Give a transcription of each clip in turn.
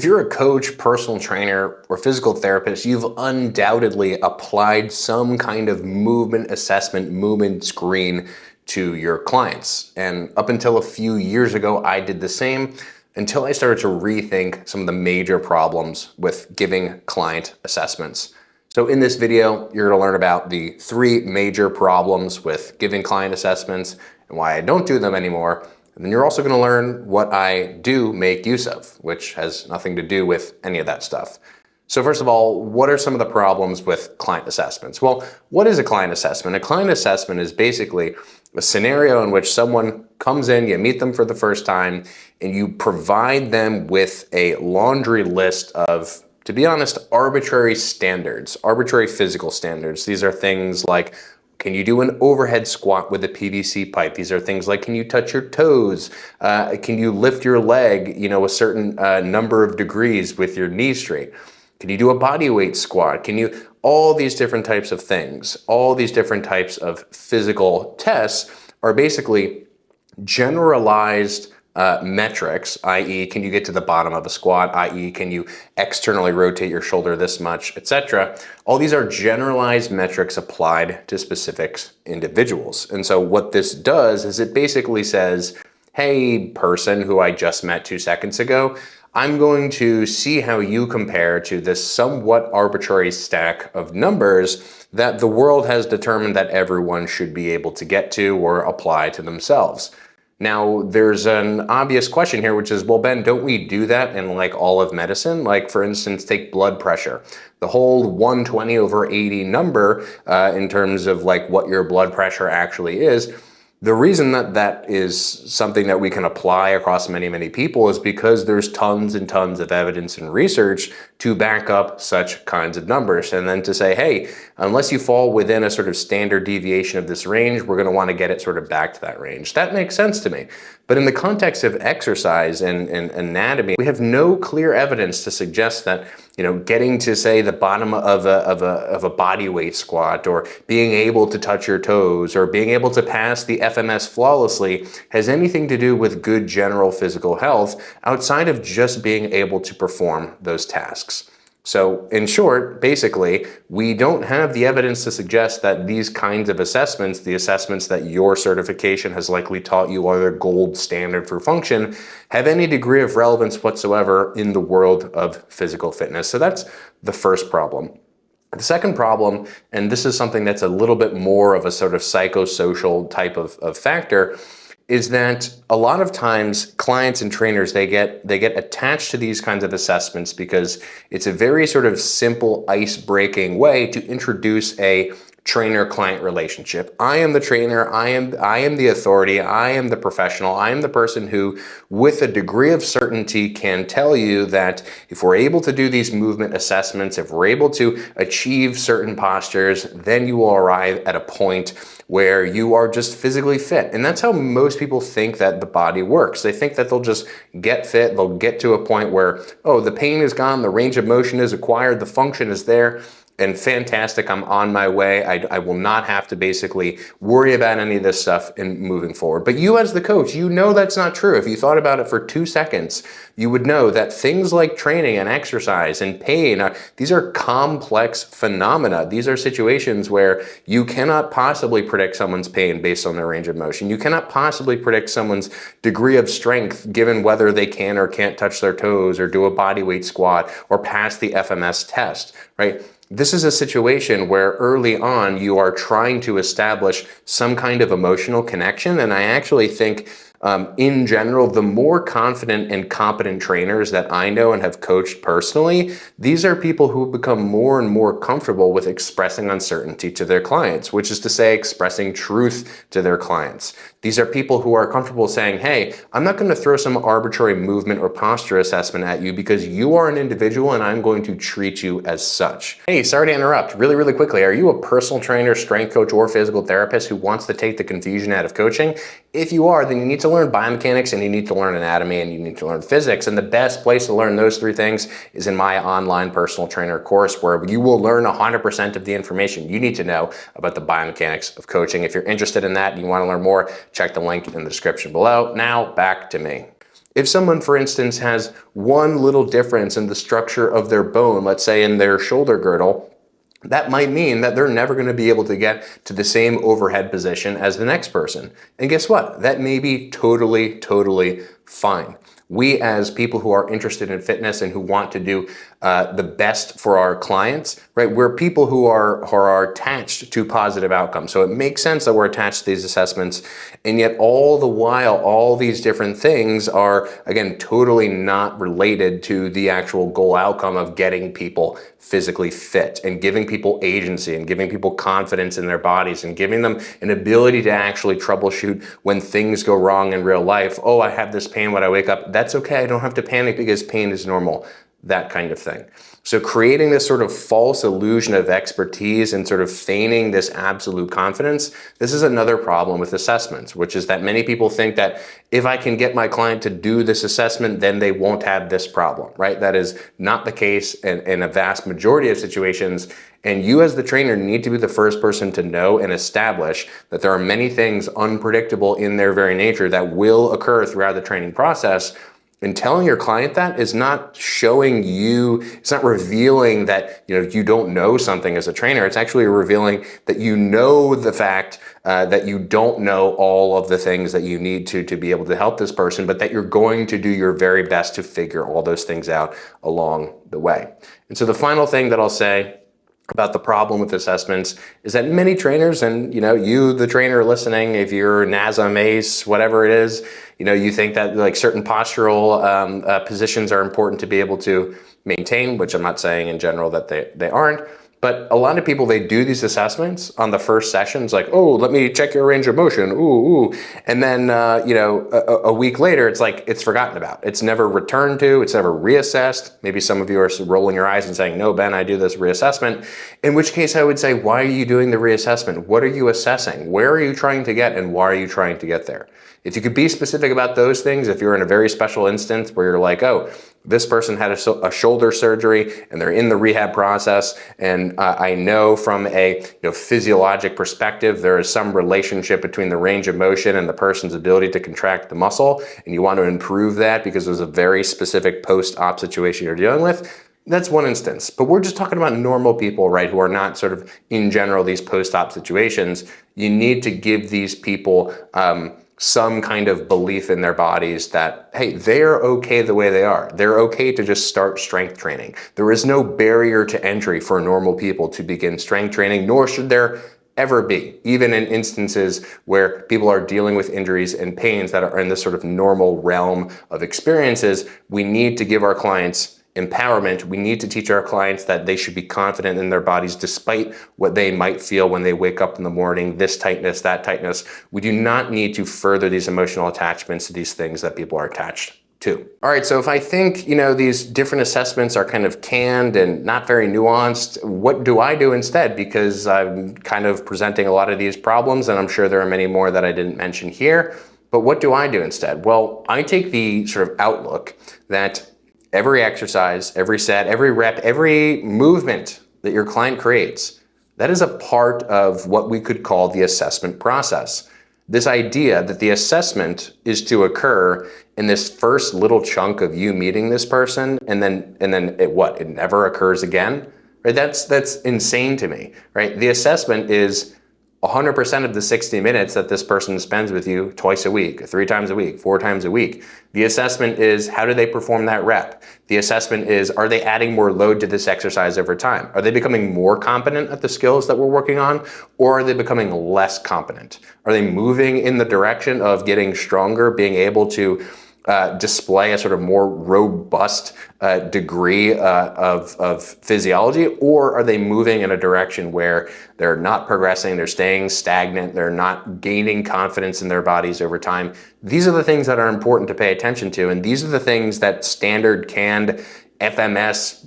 If you're a coach, personal trainer, or physical therapist, you've undoubtedly applied some kind of movement assessment, movement screen to your clients. And up until a few years ago, I did the same until I started to rethink some of the major problems with giving client assessments. So in this video, you're going to learn about the three major problems with giving client assessments and why I don't do them anymore. And then you're also going to learn what I do make use of, which has nothing to do with any of that stuff. So first of all, what are some of the problems with client assessments? Well, what is a client assessment? A client assessment is basically a scenario in which someone comes in, you meet them for the first time, and you provide them with a laundry list of, to be honest, arbitrary standards, arbitrary physical standards. These are things like, can you do an overhead squat with a PVC pipe? These are things like, can you touch your toes? Can you lift your leg, a certain number of degrees with your knee straight? Can you do a body weight squat? All these different types of things, all these different types of physical tests are basically generalized metrics, i.e. can you get to the bottom of a squat, i.e. can you externally rotate your shoulder this much, etc. All these are generalized metrics applied to specific individuals. And so what this does is it basically says, hey, person who I just met 2 seconds ago, I'm going to see how you compare to this somewhat arbitrary stack of numbers that the world has determined that everyone should be able to get to or apply to themselves. Now, there's an obvious question here, which is, well, Ben, don't we do that in like all of medicine? Like, for instance, take blood pressure. The whole 120/80 number in terms of like what your blood pressure actually is. The reason that that is something that we can apply across many, many people is because there's tons and tons of evidence and research to back up such kinds of numbers. And then to say, hey, unless you fall within a sort of standard deviation of this range, we're going to want to get it sort of back to that range. That makes sense to me. But in the context of exercise and anatomy, we have no clear evidence to suggest that getting to say the bottom of a body weight squat or being able to touch your toes or being able to pass the FMS flawlessly has anything to do with good general physical health outside of just being able to perform those tasks. So in short, basically, we don't have the evidence to suggest that these kinds of assessments, the assessments that your certification has likely taught you are the gold standard for function, have any degree of relevance whatsoever in the world of physical fitness. So that's the first problem. The second problem, and this is something that's a little bit more of a sort of psychosocial type of factor, is that a lot of times clients and trainers, they get attached to these kinds of assessments because it's a very sort of simple ice-breaking way to introduce a trainer-client relationship. I am the trainer, I am the authority, I am the professional, I am the person who, with a degree of certainty, can tell you that if we're able to do these movement assessments, if we're able to achieve certain postures, then you will arrive at a point where you are just physically fit. And that's how most people think that the body works. They think that they'll just get fit, they'll get to a point where, oh, the pain is gone, the range of motion is acquired, the function is there, and fantastic, I'm on my way. I will not have to basically worry about any of this stuff in moving forward. But you as the coach, you know that's not true. If you thought about it for 2 seconds, you would know that things like training and exercise and pain, these are complex phenomena. These are situations where you cannot possibly predict someone's pain based on their range of motion. You cannot possibly predict someone's degree of strength given whether they can or can't touch their toes or do a body weight squat or pass the FMS test, right? This is a situation where early on you are trying to establish some kind of emotional connection, and I actually think in general, the more confident and competent trainers that I know and have coached personally, these are people who become more and more comfortable with expressing uncertainty to their clients, which is to say expressing truth to their clients. These are people who are comfortable saying, hey, I'm not going to throw some arbitrary movement or posture assessment at you because you are an individual and I'm going to treat you as such. Hey, sorry to interrupt. Really, really quickly, are you a personal trainer, strength coach, or physical therapist who wants to take the confusion out of coaching? If you are, then you need to learn biomechanics and you need to learn anatomy and you need to learn physics. And the best place to learn those three things is in my online personal trainer course, where you will learn 100% of the information you need to know about the biomechanics of coaching. If you're interested in that and you want to learn more, check the link in the description below. Now back to me. If someone, for instance, has one little difference in the structure of their bone, let's say in their shoulder girdle, that might mean that they're never going to be able to get to the same overhead position as the next person. And guess what? That may be totally, totally fine. We, as people who are interested in fitness and who want to do the best for our clients, right? We're people who are attached to positive outcomes. So it makes sense that we're attached to these assessments. And yet all the while, all these different things are, again, totally not related to the actual goal outcome of getting people physically fit and giving people agency and giving people confidence in their bodies and giving them an ability to actually troubleshoot when things go wrong in real life. Oh, I have this pain when I wake up. That's okay. I don't have to panic because pain is normal. That kind of thing. So creating this sort of false illusion of expertise and sort of feigning this absolute confidence, this is another problem with assessments, which is that many people think that if I can get my client to do this assessment, then they won't have this problem, right? That is not the case in a vast majority of situations. And you as the trainer need to be the first person to know and establish that there are many things unpredictable in their very nature that will occur throughout the training process. And telling your client that is not showing you, it's not revealing that you don't know something as a trainer. It's actually revealing that you know the fact that you don't know all of the things that you need to be able to help this person, but that you're going to do your very best to figure all those things out along the way. And so the final thing that I'll say about the problem with assessments is that many trainers, and you, the trainer listening, if you're NASA, MACE, whatever it is, you think that like certain postural positions are important to be able to maintain, which I'm not saying in general that they aren't. But a lot of people, they do these assessments on the first sessions, like, oh, let me check your range of motion, ooh. And then, a week later, it's like, it's forgotten about. It's never returned to, it's never reassessed. Maybe some of you are rolling your eyes and saying, no, Ben, I do this reassessment. In which case I would say, why are you doing the reassessment? What are you assessing? Where are you trying to get and why are you trying to get there? If you could be specific about those things, if you're in a very special instance where you're like, oh, this person had a shoulder surgery and they're in the rehab process, and I know from a physiologic perspective there is some relationship between the range of motion and the person's ability to contract the muscle, and you want to improve that because there's a very specific post-op situation you're dealing with, that's one instance. But we're just talking about normal people, right, who are not sort of in general these post-op situations. You need to give these people some kind of belief in their bodies that, hey, they're okay the way they are. They're okay to just start strength training. There is no barrier to entry for normal people to begin strength training, nor should there ever be, even in instances where people are dealing with injuries and pains that are in this sort of normal realm of experiences. We need to give our clients empowerment. We need to teach our clients that they should be confident in their bodies despite what they might feel when they wake up in the morning, this tightness, that tightness. We do not need to further these emotional attachments to these things that people are attached to. All right, so if I think, these different assessments are kind of canned and not very nuanced, what do I do instead? Because I'm kind of presenting a lot of these problems, and I'm sure there are many more that I didn't mention here. But what do I do instead? Well, I take the sort of outlook that every exercise, every set, every rep, every movement that your client creates, that is a part of what we could call the assessment process. This idea that the assessment is to occur in this first little chunk of you meeting this person, and then it never occurs again, right? That's insane to me, right? The assessment is 100% of the 60 minutes that this person spends with you twice a week, 3 times a week, 4 times a week. The assessment is, how do they perform that rep? The assessment is, are they adding more load to this exercise over time? Are they becoming more competent at the skills that we're working on, or are they becoming less competent? Are they moving in the direction of getting stronger, being able to display a sort of more robust degree of physiology, or are they moving in a direction where they're not progressing, they're staying stagnant, they're not gaining confidence in their bodies over time? These are the things that are important to pay attention to, and these are the things that standard canned FMS,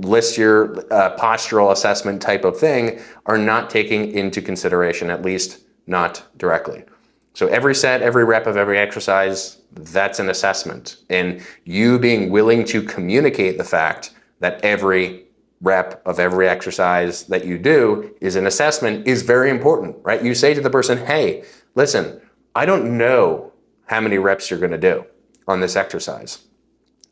list your postural assessment type of thing are not taking into consideration, at least not directly. So every set, every rep of every exercise, that's an assessment. And you being willing to communicate the fact that every rep of every exercise that you do is an assessment is very important, right? You say to the person, hey, listen, I don't know how many reps you're going to do. on this exercise.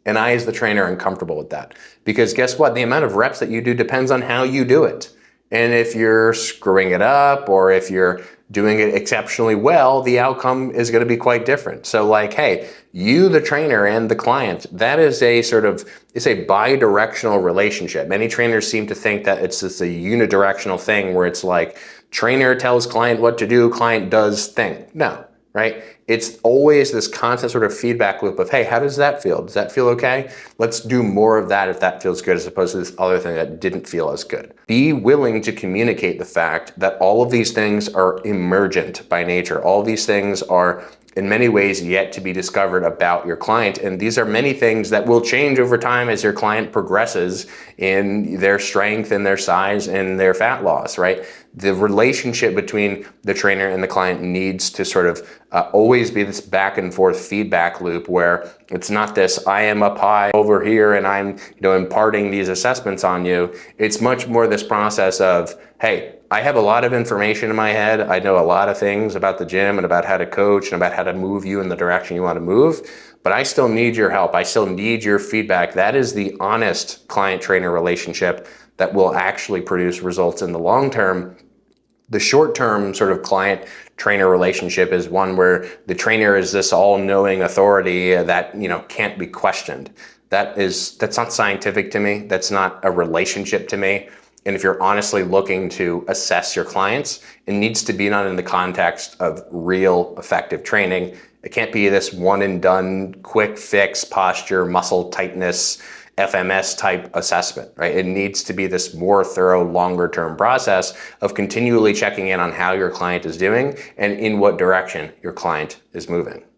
And I, as the trainer, am comfortable with that. Because guess what? The amount of reps that you do depends on how you do it. And if you're screwing it up or if you're doing it exceptionally well, the outcome is going to be quite different. So like, hey, you, the trainer, and the client, that is a sort of, it's a bi-directional relationship. Many trainers seem to think that it's just a unidirectional thing where it's like trainer tells client what to do, client does thing. No, right? It's always this constant sort of feedback loop of, hey, how does that feel? Does that feel okay? Let's do more of that if that feels good, as opposed to this other thing that didn't feel as good. Be willing to communicate the fact that all of these things are emergent by nature. All of these things are in many ways yet to be discovered about your client. And these are many things that will change over time as your client progresses in their strength and their size and their fat loss, right? The relationship between the trainer and the client needs to sort of always be this back and forth feedback loop where it's not this, I am up high over here and I'm imparting these assessments on you. It's much more this process of, hey, I have a lot of information in my head. I know a lot of things about the gym and about how to coach and about how to move you in the direction you want to move, but I still need your help. I still need your feedback. That is the honest client-trainer relationship that will actually produce results in the long term. The short-term sort of client-trainer relationship is one where the trainer is this all-knowing authority that can't be questioned. That's not scientific to me. That's not a relationship to me. And if you're honestly looking to assess your clients, it needs to be done in the context of real effective training. It can't be this one and done, quick fix, posture, muscle tightness, FMS type assessment, right? It needs to be this more thorough, longer term process of continually checking in on how your client is doing and in what direction your client is moving.